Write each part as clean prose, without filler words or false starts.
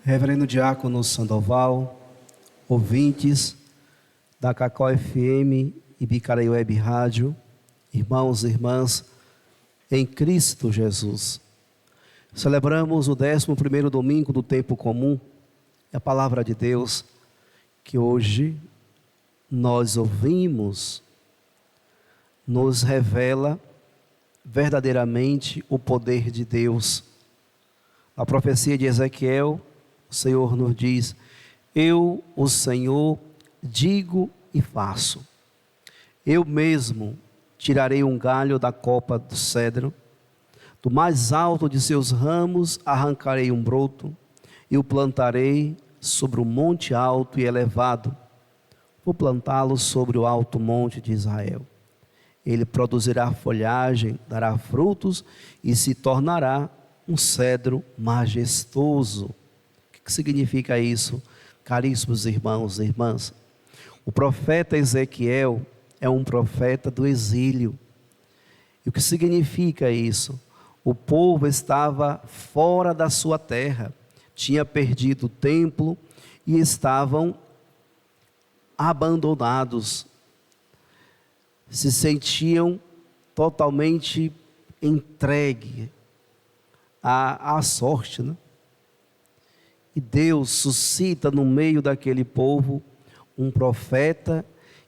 Reverendo Diácono Sandoval, ouvintes da Cacau FM e Bicaraí Web Rádio, irmãos e irmãs em Cristo Jesus. Celebramos o 11º domingo do tempo comum, a palavra de Deus que hoje nós ouvimos nos revela verdadeiramente o poder de Deus. A profecia de Ezequiel, o Senhor nos diz: eu, o Senhor, digo e faço. Eu mesmo tirarei um galho da copa do cedro, do mais alto de seus ramos arrancarei um broto e o plantarei sobre um monte alto e elevado. Vou plantá-lo sobre o alto monte de Israel. Ele produzirá folhagem, dará frutos e se tornará um cedro majestoso. O que significa isso, caríssimos irmãos e irmãs? O profeta Ezequiel é um profeta do exílio. E o que significa isso? O povo estava fora da sua terra, tinha perdido o templo e estavam abandonados, se sentiam totalmente entregue à sorte, né? E Deus suscita no meio daquele povo um profeta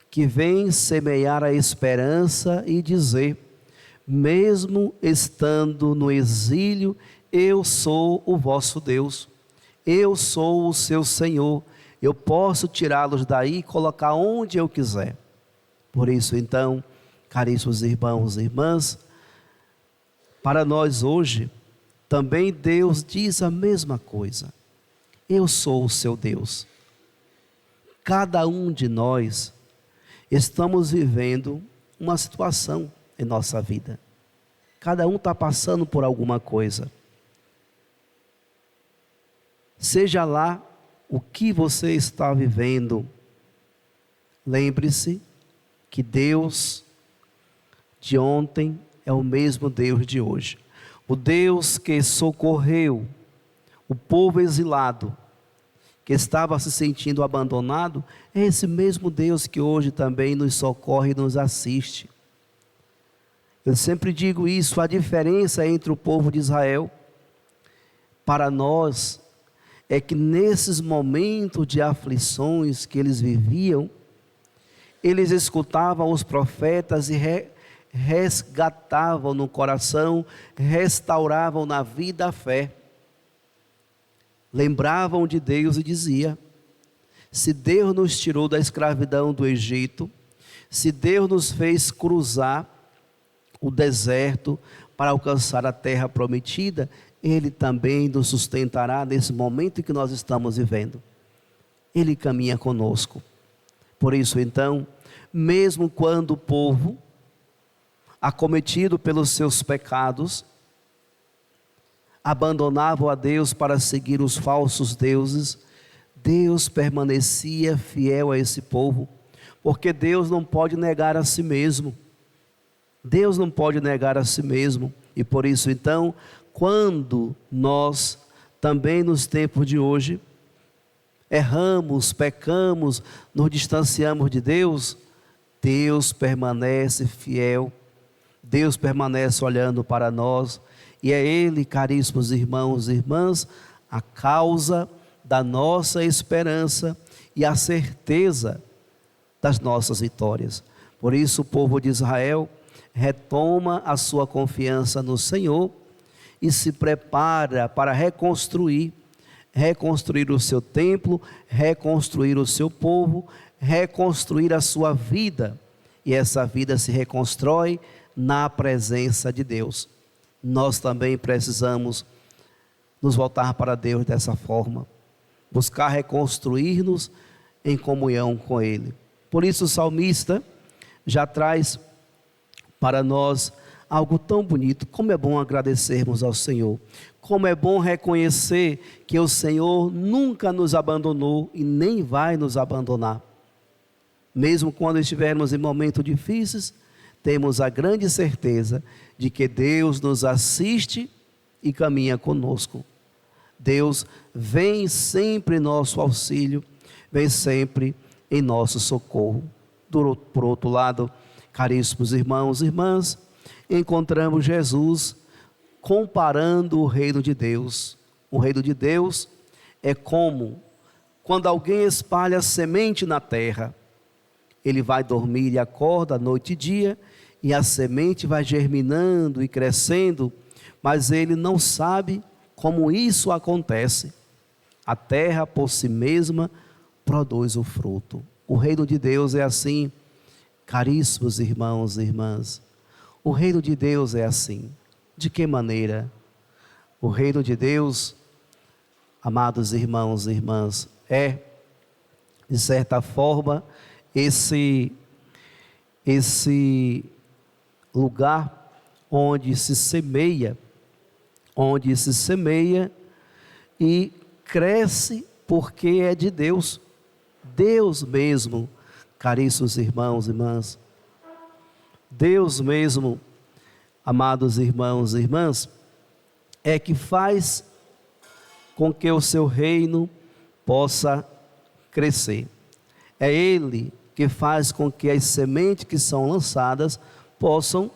que vem semear a esperança e dizer: mesmo estando no exílio, eu sou o vosso Deus, eu sou o seu Senhor, eu posso tirá-los daí e colocar onde eu quiser. Por isso, então, caríssimos irmãos e irmãs, para nós hoje, também Deus diz a mesma coisa: eu sou o seu Deus. Cada um de nós estamos vivendo uma situação em nossa vida. Cada um está passando por alguma coisa. Seja lá o que você está vivendo, lembre-se que Deus de ontem é o mesmo Deus de hoje. O Deus que socorreu o povo exilado, que estava se sentindo abandonado, é esse mesmo Deus que hoje também nos socorre e nos assiste. Eu sempre digo isso: a diferença entre o povo de Israel para nós é que nesses momentos de aflições que eles viviam, eles escutavam os profetas e resgatavam no coração, restauravam na vida a fé. Lembravam de Deus e diziam: se Deus nos tirou da escravidão do Egito, se Deus nos fez cruzar o deserto para alcançar a terra prometida, Ele também nos sustentará nesse momento em que nós estamos vivendo. Ele caminha conosco. Por isso, então, mesmo quando o povo, acometido pelos seus pecados, abandonavam a Deus para seguir os falsos deuses, Deus permanecia fiel a esse povo, porque Deus não pode negar a si mesmo. Deus não pode negar a si mesmo. E por isso, então, quando nós também nos tempos de hoje erramos, pecamos, nos distanciamos de Deus, Deus permanece fiel, Deus permanece olhando para nós, e é Ele, caríssimos irmãos e irmãs, a causa da nossa esperança e a certeza das nossas vitórias. Por isso o povo de Israel retoma a sua confiança no Senhor e se prepara para reconstruir o seu templo, reconstruir o seu povo, reconstruir a sua vida. E essa vida se reconstrói na presença de Deus. Nós também precisamos nos voltar para Deus dessa forma, buscar reconstruir-nos em comunhão com Ele. Por isso o salmista já traz para nós algo tão bonito. Como é bom agradecermos ao Senhor, como é bom reconhecer que o Senhor nunca nos abandonou e nem vai nos abandonar. Mesmo quando estivermos em momentos difíceis, temos a grande certeza de que Deus nos assiste e caminha conosco. Deus vem sempre em nosso auxílio, vem sempre em nosso socorro. Por outro lado, caríssimos irmãos e irmãs, encontramos Jesus comparando o reino de Deus. O reino de Deus é como quando alguém espalha semente na terra. Ele vai dormir e acorda noite e dia, e a semente vai germinando e crescendo, mas ele não sabe como isso acontece. A terra por si mesma produz o fruto. O reino de Deus é assim, caríssimos irmãos e irmãs. O reino de Deus é assim. De que maneira? O reino de Deus, amados irmãos e irmãs, é, de certa forma, esse lugar onde se semeia e cresce porque é de Deus. Deus mesmo, caríssimos irmãos e irmãs, Deus mesmo, amados irmãos e irmãs, é que faz com que o seu reino possa crescer. É Ele que faz com que as sementes que são lançadas possam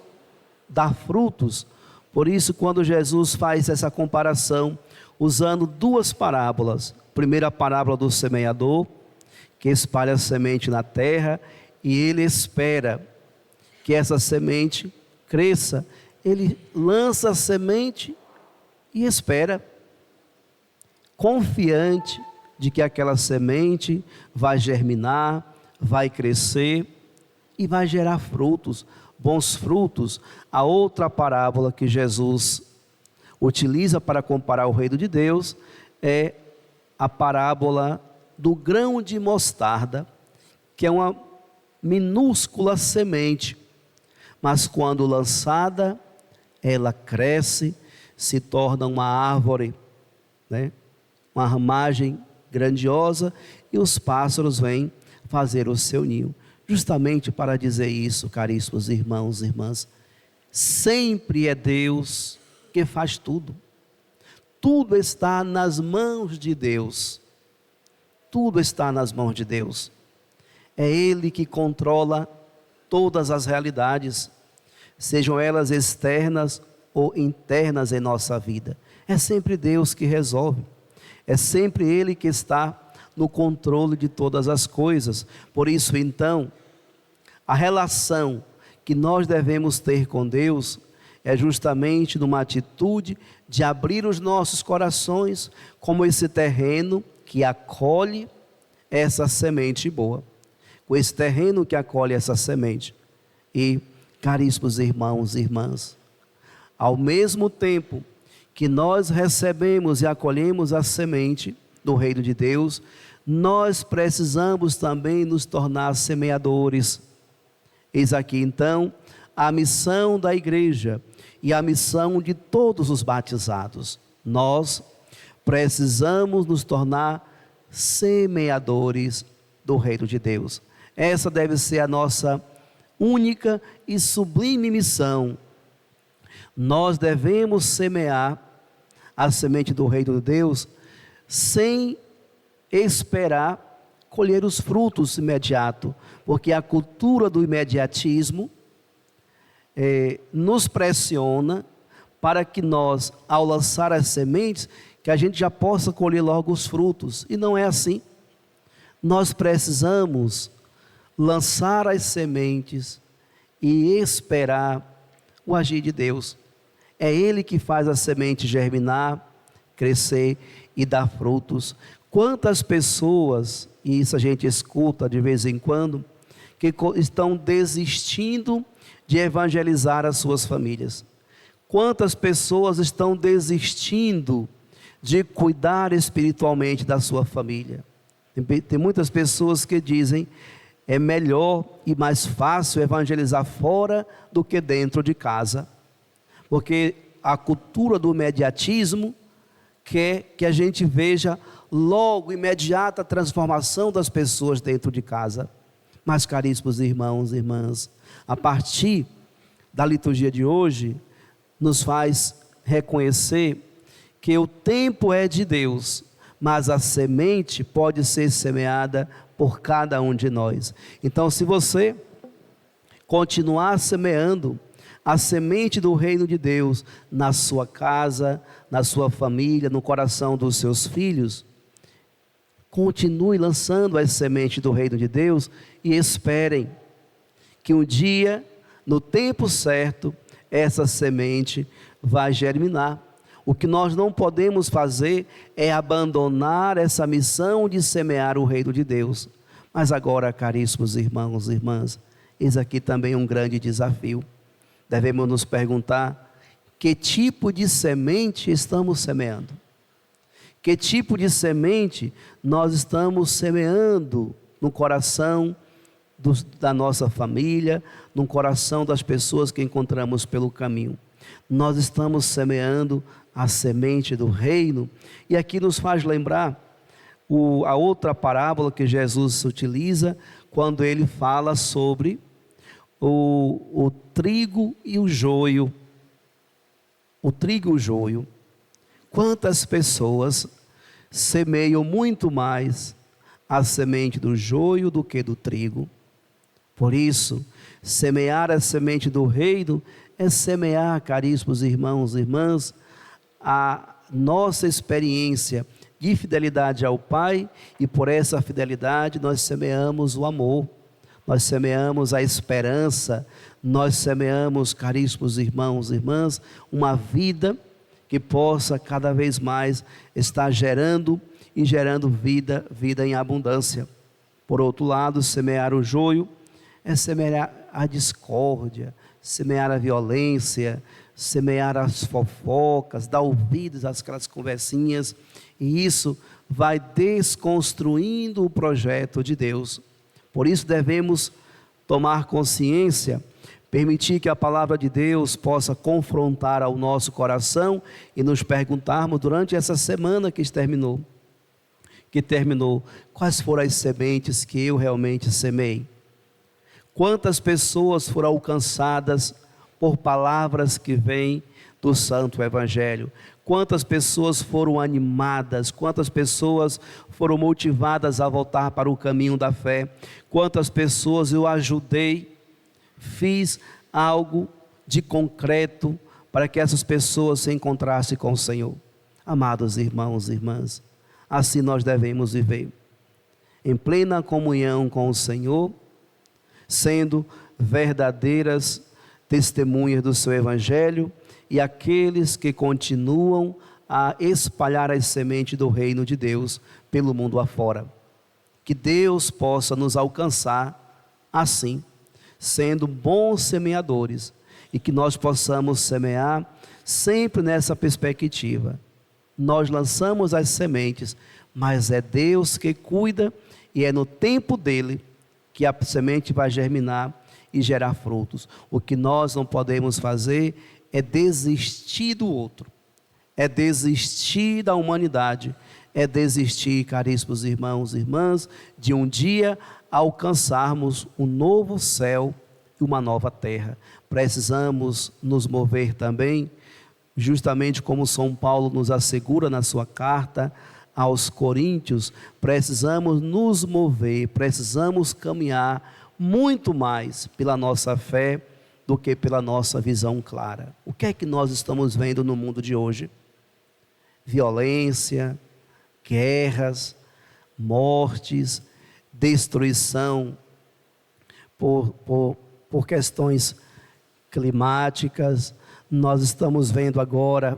dar frutos. Por isso, quando Jesus faz essa comparação, usando duas parábolas, primeiro a parábola do semeador, que espalha a semente na terra, e ele espera que essa semente cresça. Ele lança a semente e espera, confiante de que aquela semente vai germinar, vai crescer e vai gerar frutos, bons frutos. A outra parábola que Jesus utiliza para comparar o reino de Deus é a parábola do grão de mostarda, que é uma minúscula semente, mas quando lançada, ela cresce, se torna uma árvore, né? Uma ramagem grandiosa, e os pássaros vêm fazer o seu ninho. Justamente para dizer isso, caríssimos irmãos e irmãs, sempre é Deus que faz tudo. Tudo está nas mãos de Deus. Tudo está nas mãos de Deus. É Ele que controla todas as realidades, sejam elas externas ou internas em nossa vida. É sempre Deus que resolve. É sempre Ele que está no controle de todas as coisas. Por isso, então, a relação que nós devemos ter com Deus é justamente numa atitude de abrir os nossos corações como esse terreno que acolhe essa semente boa, com esse terreno que acolhe essa semente. E, caríssimos irmãos e irmãs, ao mesmo tempo que nós recebemos e acolhemos a semente do reino de Deus, nós precisamos também nos tornar semeadores. Eis aqui então a missão da igreja e a missão de todos os batizados. Nós precisamos nos tornar semeadores do reino de Deus. Essa deve ser a nossa única e sublime missão. Nós devemos semear a semente do reino de Deus sem esperar colher os frutos imediatos, porque a cultura do imediatismo nos pressiona para que nós, ao lançar as sementes, que a gente já possa colher logo os frutos, e não é assim. Nós precisamos lançar as sementes e esperar o agir de Deus. É Ele que faz a semente germinar, crescer e dar frutos. Quantas pessoas, e isso a gente escuta de vez em quando, que estão desistindo de evangelizar as suas famílias. Quantas pessoas estão desistindo de cuidar espiritualmente da sua família. Tem muitas pessoas que dizem: é melhor e mais fácil evangelizar fora do que dentro de casa, porque a cultura do imediatismo quer que a gente veja logo, imediata transformação das pessoas dentro de casa. Mas, caríssimos irmãos e irmãs, a partir da liturgia de hoje, nos faz reconhecer que o tempo é de Deus, mas a semente pode ser semeada por cada um de nós. Então, se você continuar semeando a semente do reino de Deus na sua casa, na sua família, no coração dos seus filhos, continue lançando as sementes do reino de Deus e esperem que um dia, no tempo certo, essa semente vai germinar. O que nós não podemos fazer é abandonar essa missão de semear o reino de Deus. Mas agora, caríssimos irmãos e irmãs, eis aqui também um grande desafio. Devemos nos perguntar: que tipo de semente estamos semeando? Que tipo de semente nós estamos semeando no coração da nossa família, no coração das pessoas que encontramos pelo caminho? Nós estamos semeando a semente do reino? E aqui nos faz lembrar a outra parábola que Jesus utiliza, quando ele fala sobre o trigo e o joio. O trigo e o joio. Quantas pessoas semeiam muito mais a semente do joio do que do trigo? Por isso, semear a semente do reino é semear, caríssimos irmãos e irmãs, a nossa experiência de fidelidade ao Pai, e por essa fidelidade nós semeamos o amor, nós semeamos a esperança, nós semeamos, caríssimos irmãos e irmãs, uma vida que possa cada vez mais estar gerando e gerando vida em abundância. Por outro lado, semear o joio é semear a discórdia, semear a violência, semear as fofocas, dar ouvidos àquelas conversinhas, e isso vai desconstruindo o projeto de Deus. Por isso devemos tomar consciência, permitir que a palavra de Deus possa confrontar ao nosso coração e nos perguntarmos durante essa semana que terminou, quais foram as sementes que eu realmente semei? Quantas pessoas foram alcançadas por palavras que vêm do Santo Evangelho? Quantas pessoas foram animadas? Quantas pessoas foram motivadas a voltar para o caminho da fé? Quantas pessoas eu ajudei, fiz algo de concreto para que essas pessoas se encontrassem com o Senhor? Amados irmãos e irmãs, assim nós devemos viver, em plena comunhão com o Senhor, sendo verdadeiras testemunhas do seu Evangelho, e aqueles que continuam a espalhar as sementes do reino de Deus pelo mundo afora. Que Deus possa nos alcançar assim, sendo bons semeadores, e que nós possamos semear sempre nessa perspectiva. Nós lançamos as sementes, mas é Deus que cuida, e é no tempo dele que a semente vai germinar e gerar frutos. O que nós não podemos fazer é desistir do outro, é desistir da humanidade, é desistir, caríssimos irmãos e irmãs, de um dia alcançarmos um novo céu e uma nova terra. Precisamos nos mover também, justamente como São Paulo nos assegura na sua carta aos Coríntios, precisamos nos mover, precisamos caminhar muito mais pela nossa fé do que pela nossa visão clara. O que é que nós estamos vendo no mundo de hoje? Violência, guerras, mortes, destruição por questões climáticas. Nós estamos vendo agora,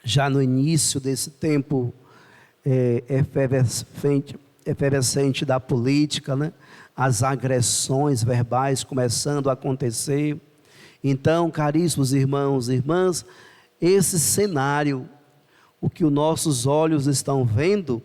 já no início desse tempo efervescente da política, né? As agressões verbais começando a acontecer. Então, caríssimos irmãos e irmãs, esse cenário, o que os nossos olhos estão vendo,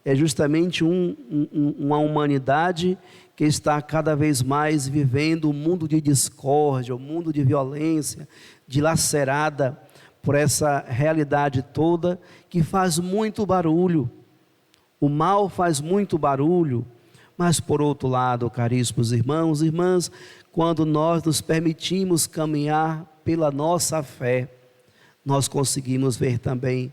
é justamente uma humanidade que está cada vez mais vivendo um mundo de discórdia, um mundo de violência, dilacerada por essa realidade toda que faz muito barulho. O mal faz muito barulho, mas por outro lado, caríssimos irmãos e irmãs, quando nós nos permitimos caminhar pela nossa fé, nós conseguimos ver também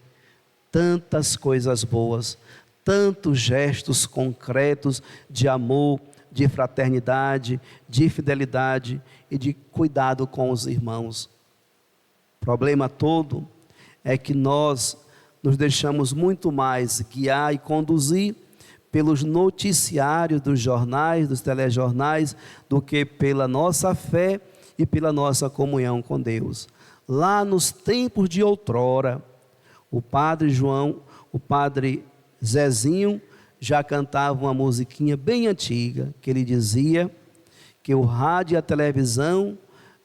tantas coisas boas, tantos gestos concretos de amor, de fraternidade, de fidelidade e de cuidado com os irmãos. O problema todo é que nós nos deixamos muito mais guiar e conduzir pelos noticiários dos jornais, dos telejornais, do que pela nossa fé e pela nossa comunhão com Deus. Lá nos tempos de outrora, o padre João, o padre Zezinho, já cantava uma musiquinha bem antiga, que ele dizia que o rádio e a televisão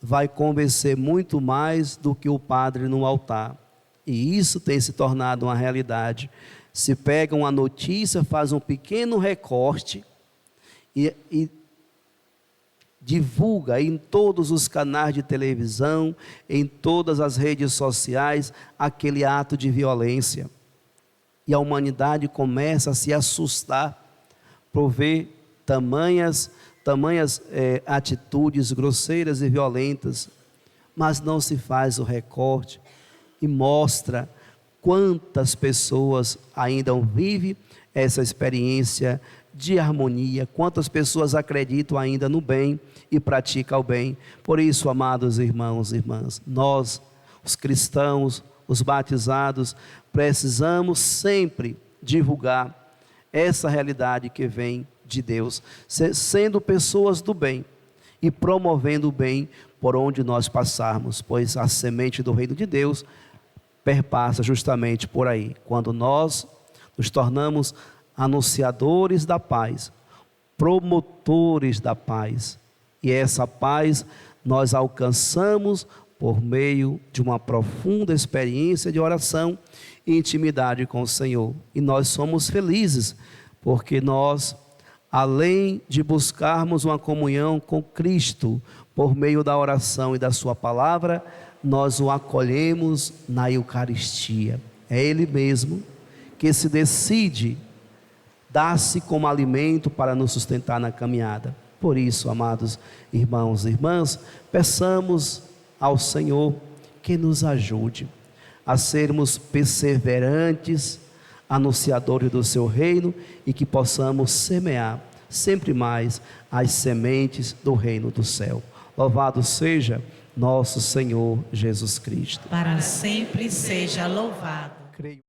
vai convencer muito mais do que o padre no altar. E isso tem se tornado uma realidade. Se pega uma notícia, faz um pequeno recorte e divulga em todos os canais de televisão, em todas as redes sociais, aquele ato de violência. E a humanidade começa a se assustar por ver tamanhas atitudes grosseiras e violentas, mas não se faz o recorte e mostra quantas pessoas ainda vivem essa experiência de harmonia, quantas pessoas acreditam ainda no bem e praticam o bem. Por isso, amados irmãos e irmãs, nós, os cristãos, os batizados, precisamos sempre divulgar essa realidade que vem de Deus, sendo pessoas do bem e promovendo o bem por onde nós passarmos, pois a semente do reino de Deus perpassa justamente por aí, quando nós nos tornamos anunciadores da paz, promotores da paz, e essa paz nós alcançamos por meio de uma profunda experiência de oração e intimidade com o Senhor. E nós somos felizes, porque nós, além de buscarmos uma comunhão com Cristo, por meio da oração e da sua palavra, nós o acolhemos na Eucaristia. É Ele mesmo que se decide dar-se como alimento para nos sustentar na caminhada. Por isso, amados irmãos e irmãs, peçamos ao Senhor que nos ajude a sermos perseverantes, anunciadores do seu reino, e que possamos semear sempre mais as sementes do reino do céu. Louvado seja nosso Senhor Jesus Cristo. Para sempre seja louvado. Creio.